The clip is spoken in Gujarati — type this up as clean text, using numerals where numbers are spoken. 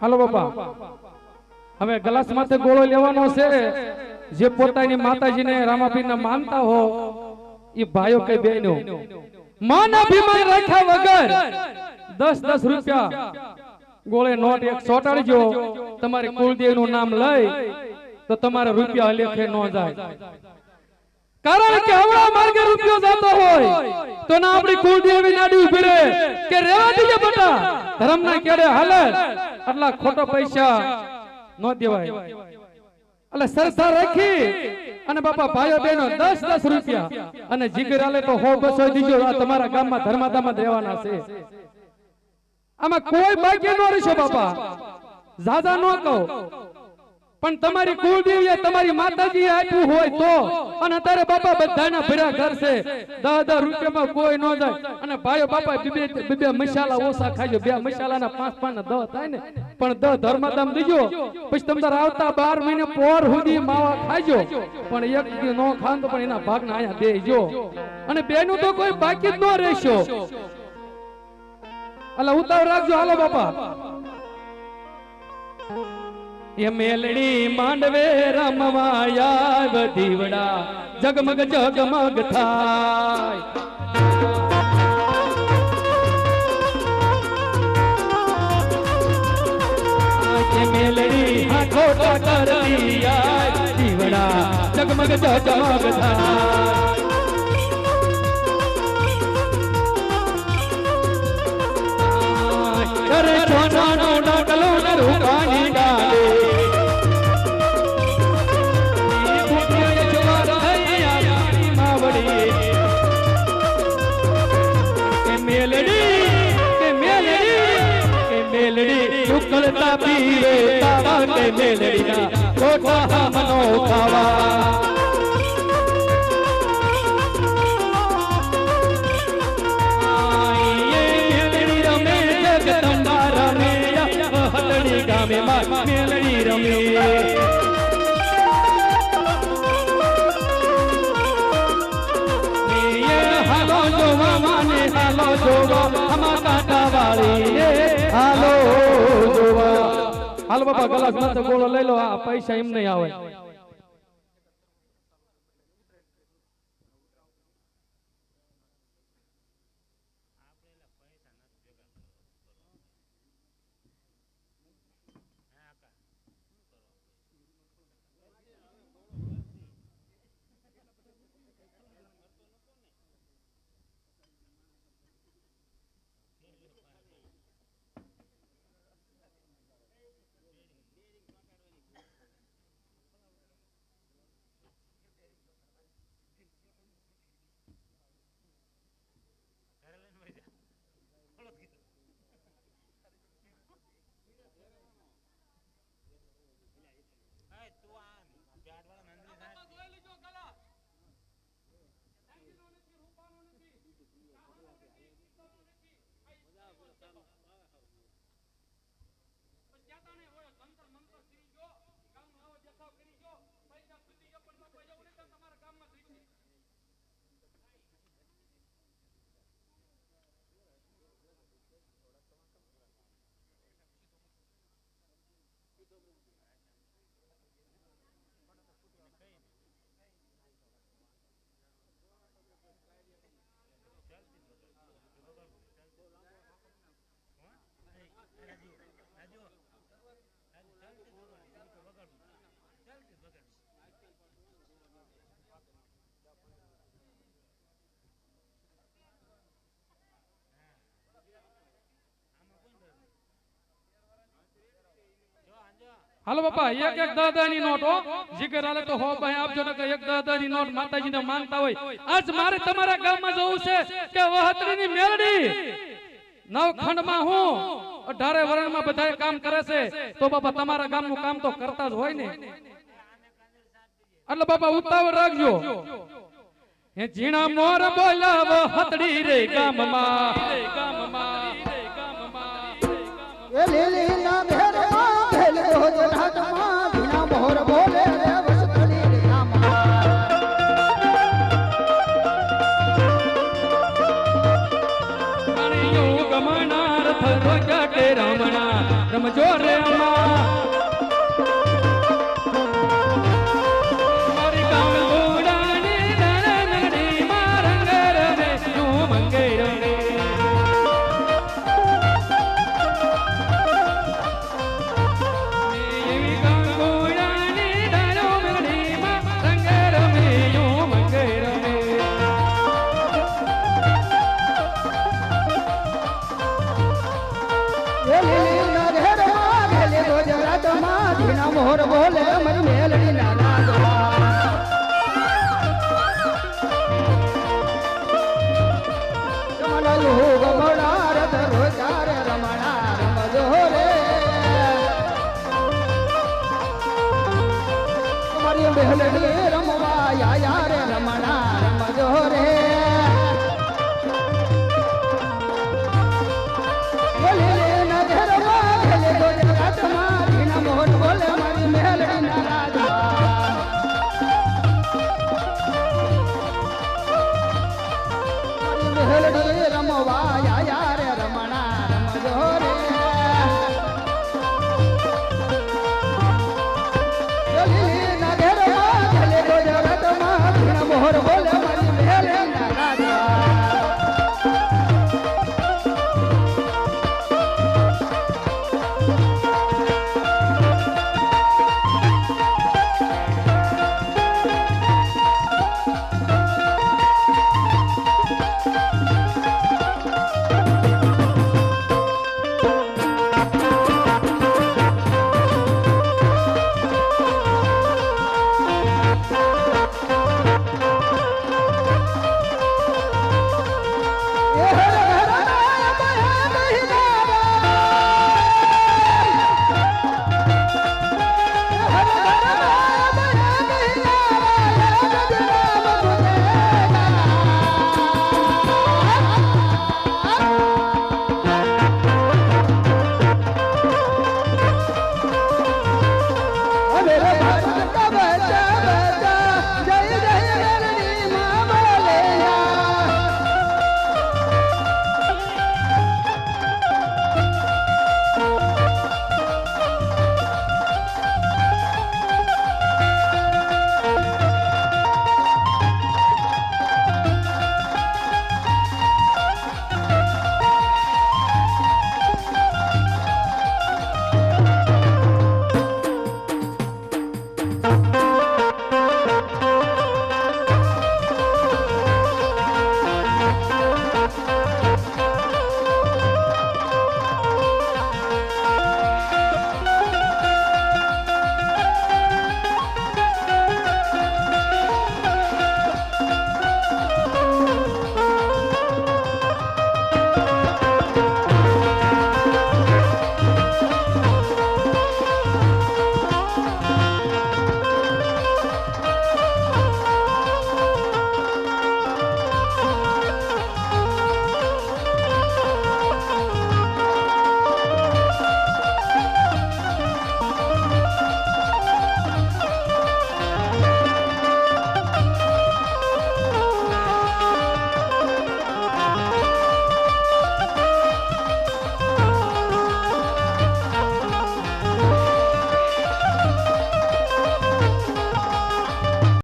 હાલો બાપા, હવે ગ્લાસ માથે ગોળો લેવાનો છે. જે પોતાની માતાજીને રામાપીરને માનતા હો એ ભાઈઓ કઈ બેનો માન અભિમાન રાખ્યા વગર 10-10 રૂપિયા ગોળે નોટ એક ચોટાડજો. તમારી કુળદેવી નું નામ લઈ તો તમારે રૂપિયા લેખે ન જાય. કારણ કે હવળા માર્ગે રૂપિયો જતો હોય તો ના આપણી કુળદેવી નાડી ઉભી રહે કે રેવા દીજે બેટા, ધર્મના કેડે હાલે આટલા ખોટા પૈસા ન દેવાય. એટલે સરસા રાખી અને બાપા ભાઈઓ બહેનો 10-10 રૂપિયા અને જીગર આલે તો 100-200 દીજો. આ તમારા ગામમાં ધર્માદામાં દેવાના છે. આમાં કોઈ બાકી ન રહેશો બાપા, જાજા ન કહો. પણ તમારી કુળદેવીએ તમારી માતાજીએ આપ્યું હોય તો. અને અત્યારે બાપા બધાના ભર્યા ઘર છે, 10-10 રૂપિયામાં કોઈ ન જાય. અને ભાઈઓ બાપા બે મસાલા ઓછા ખાજો, 2 મસાલાના 5-5 ના 10 થાય ને, પણ 10 ધર્મદામ દીજો. પછી તમારે આવતા 12 મહિને પોર સુધી માવા ખાજો. પણ એક દી નો ખાન તો પણ એના ભાગના અહીંયા દેજો. અને બેનું તો કોઈ બાકી જ ન રહેશો. એટલે ઉતાવળ રાખજો. હાલો બાપા, એ મેલડી માંડવે રમવા આવ દીવડા, જગમગ જગમગ થાય. એ મેલડી હાથોટા કરતી આવ દીવડા, જગમગ જગમગ થાય. કરે છોનાનો ડાકલો ને રૂપાની ડાલે, ઉકળતા પીવે તાવા કે મેલડીના ખોટા મનો ખાવા. મેલડી રમે જગદંબા રમે, હતડી ગામે મેલડી રમે. હાલો જોવા માને, હાલો જોવા અમા કાંટા વાળી, હાલો જોવા. હાલો બાપા, ગ્લાસ માથે ગોળો લઈ લો. આ પૈસા એમ નહીં આવે. હાલો બાપા, એક 10-10 ની નોટ હો. જીગર આલે તો 100 ભાઈ આપજો ને. એક 10-10 ની નોટ માતાજીને માનતા હોય. આજ મારે તમારા ગામમાં જવું છે કે વહતરીની મેલડી નવખંડમાં હું 18 વર્ષમાં બધાય કામ કરે છે. તો બાપા તમારા ગામનું કામ તો કરતા જ હોય ને. એટલે બાપા ઉતાવળ રાખજો. હે જીણા મોર બોલાવ હતડી રે ગામમાં, એ લીલી ના ભેર ભેલ તો જનાટમાં જીણા મોર બોલે.